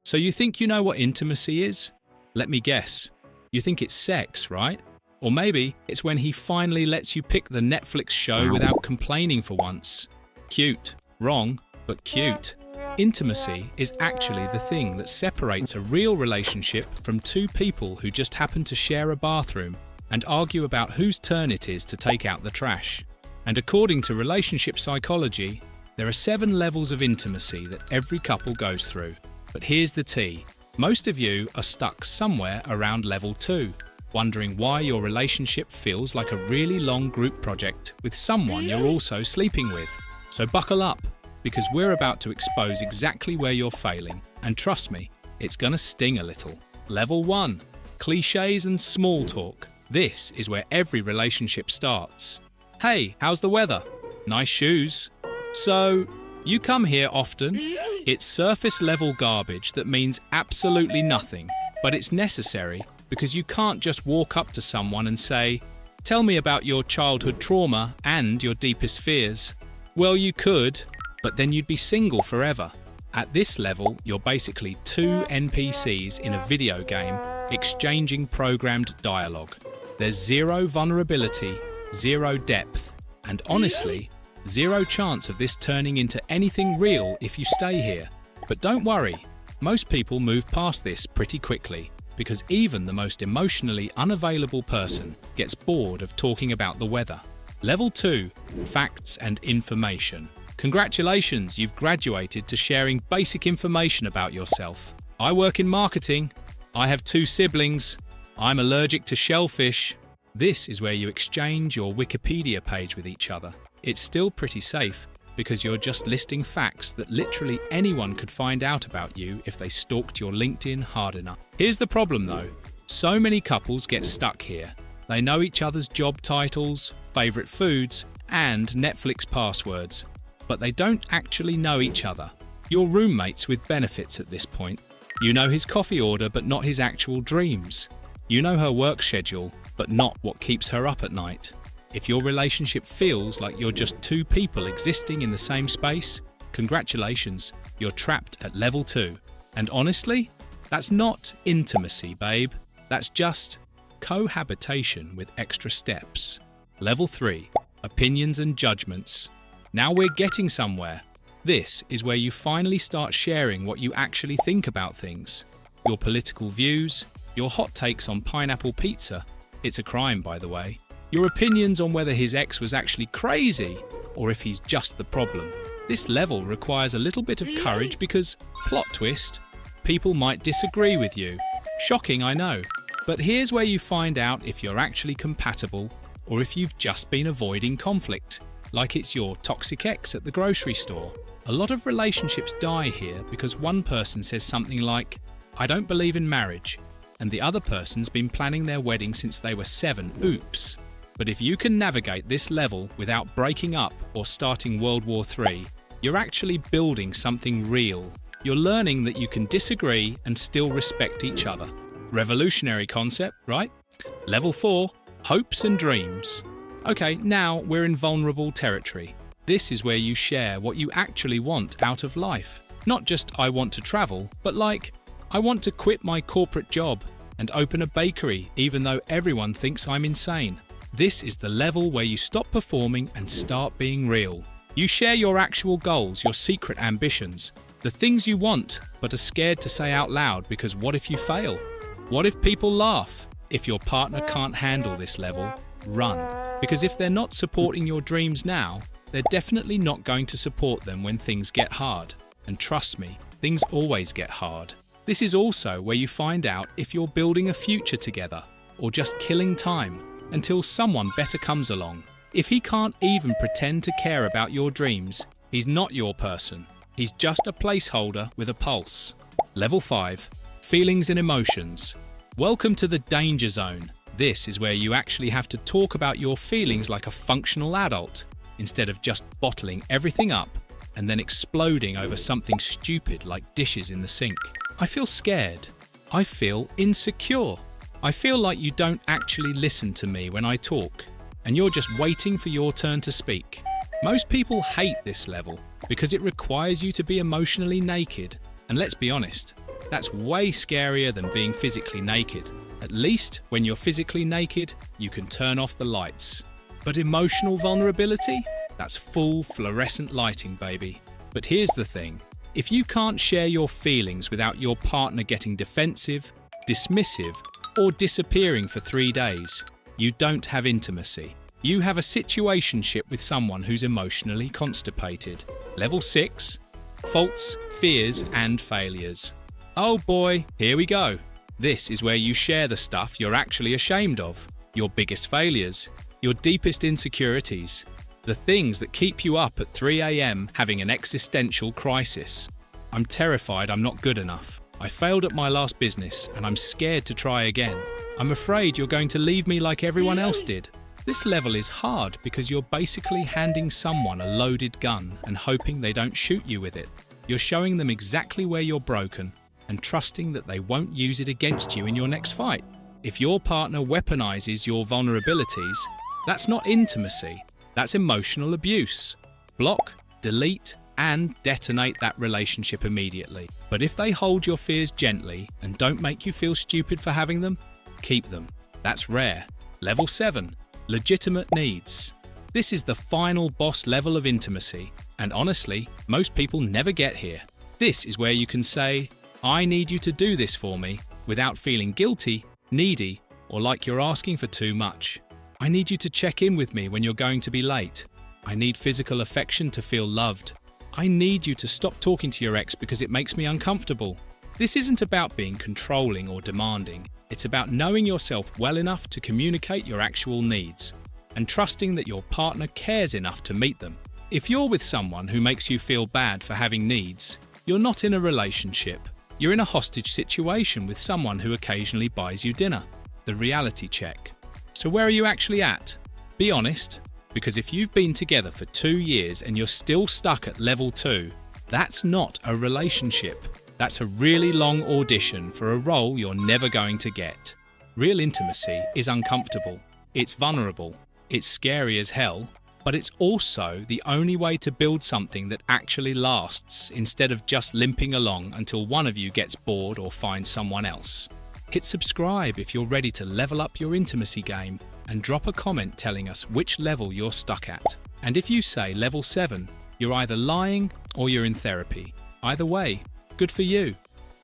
So you think you know what intimacy is? Let me guess. You think it's sex, right? Or maybe it's when he finally lets you pick the Netflix show without complaining for once. Cute. Wrong, but cute. Intimacy is actually the thing that separates a real relationship from two people who just happen to share a bathroom and argue about whose turn it is to take out the trash. And according to relationship psychology, there are 7 levels of intimacy that every couple goes through. But here's the tea. Most of you are stuck somewhere around level 2, wondering why your relationship feels like a really long group project with someone you're also sleeping with. So buckle up, because we're about to expose exactly where you're failing, and trust me, it's gonna sting a little. Level 1. Clichés and small talk. This is where every relationship starts. Hey, how's the weather? Nice shoes. So, you come here often? It's surface level garbage that means absolutely nothing, but it's necessary because you can't just walk up to someone and say, "Tell me about your childhood trauma and your deepest fears." Well, you could, but then you'd be single forever. At this level, you're basically 2 NPCs in a video game exchanging programmed dialogue. There's 0 vulnerability, 0 depth, and honestly, 0 chance of this turning into anything real if you stay here. But don't worry, most people move past this pretty quickly, because even the most emotionally unavailable person gets bored of talking about the weather. Level 2, facts and information. Congratulations, you've graduated to sharing basic information about yourself. I work in marketing. I have 2 siblings. I'm allergic to shellfish. This is where you exchange your Wikipedia page with each other. It's still pretty safe because you're just listing facts that literally anyone could find out about you if they stalked your LinkedIn hard enough. Here's the problem though. So many couples get stuck here. They know each other's job titles, favorite foods, and Netflix passwords, but they don't actually know each other. You're roommates with benefits at this point. You know his coffee order, but not his actual dreams. You know her work schedule, but not what keeps her up at night. If your relationship feels like you're just 2 people existing in the same space, congratulations, you're trapped at level 2. And honestly, that's not intimacy, babe. That's just cohabitation with extra steps. Level 3, opinions and judgments. Now we're getting somewhere. This is where you finally start sharing what you actually think about things. Your political views, your hot takes on pineapple pizza. It's a crime, by the way. Your opinions on whether his ex was actually crazy or if he's just the problem. This level requires a little bit of courage because, plot twist, people might disagree with you. Shocking, I know. But here's where you find out if you're actually compatible or if you've just been avoiding conflict, like it's your toxic ex at the grocery store. A lot of relationships die here because one person says something like, "I don't believe in marriage," and the other person's been planning their wedding since they were 7. Oops. But if you can navigate this level without breaking up or starting World War III, you're actually building something real. You're learning that you can disagree and still respect each other. Revolutionary concept, right? Level 4, hopes and dreams. Okay, now we're in vulnerable territory. This is where you share what you actually want out of life. Not just "I want to travel," but like, "I want to quit my corporate job and open a bakery even though everyone thinks I'm insane." This is the level where you stop performing and start being real. You share your actual goals, your secret ambitions, the things you want but are scared to say out loud because what if you fail? What if people laugh? If your partner can't handle this level, run. Because if they're not supporting your dreams now, they're definitely not going to support them when things get hard. And trust me, things always get hard. This is also where you find out if you're building a future together or just killing time until someone better comes along. If he can't even pretend to care about your dreams, he's not your person. He's just a placeholder with a pulse. Level 5, feelings and emotions. Welcome to the danger zone. This is where you actually have to talk about your feelings like a functional adult, instead of just bottling everything up and then exploding over something stupid like dishes in the sink. I feel scared. I feel insecure. I feel like you don't actually listen to me when I talk, and you're just waiting for your turn to speak. Most people hate this level because it requires you to be emotionally naked. And let's be honest, That's way scarier than being physically naked. At least, when you're physically naked, you can turn off the lights. But emotional vulnerability? That's full fluorescent lighting, baby. But here's the thing. If you can't share your feelings without your partner getting defensive, dismissive, or disappearing for 3 days, you don't have intimacy. You have a situationship with someone who's emotionally constipated. Level 6. Faults, fears, and failures. Oh boy, here we go. This is where you share the stuff you're actually ashamed of. Your biggest failures. Your deepest insecurities. The things that keep you up at 3 a.m. having an existential crisis. I'm terrified I'm not good enough. I failed at my last business and I'm scared to try again. I'm afraid you're going to leave me like everyone else did. This level is hard because you're basically handing someone a loaded gun and hoping they don't shoot you with it. You're showing them exactly where you're broken and trusting that they won't use it against you in your next fight. If your partner weaponizes your vulnerabilities, that's not intimacy, that's emotional abuse. Block, delete, and detonate that relationship immediately. But if they hold your fears gently and don't make you feel stupid for having them, keep them. That's rare. Level 7. Legitimate needs. This is the final boss level of intimacy, and honestly, most people never get here. This is where you can say, I need you to do this for me, without feeling guilty, needy, or like you're asking for too much. I need you to check in with me when you're going to be late. I need physical affection to feel loved. I need you to stop talking to your ex because it makes me uncomfortable. This isn't about being controlling or demanding. It's about knowing yourself well enough to communicate your actual needs and trusting that your partner cares enough to meet them. If you're with someone who makes you feel bad for having needs, you're not in a relationship. You're in a hostage situation with someone who occasionally buys you dinner. The reality check. So where are you actually at? Be honest, because if you've been together for 2 years and you're still stuck at level 2, that's not a relationship. That's a really long audition for a role you're never going to get. Real intimacy is uncomfortable. It's vulnerable. It's scary as hell. But it's also the only way to build something that actually lasts instead of just limping along until one of you gets bored or finds someone else. Hit subscribe if you're ready to level up your intimacy game and drop a comment telling us which level you're stuck at. And if you say level 7, you're either lying or you're in therapy. Either way, good for you.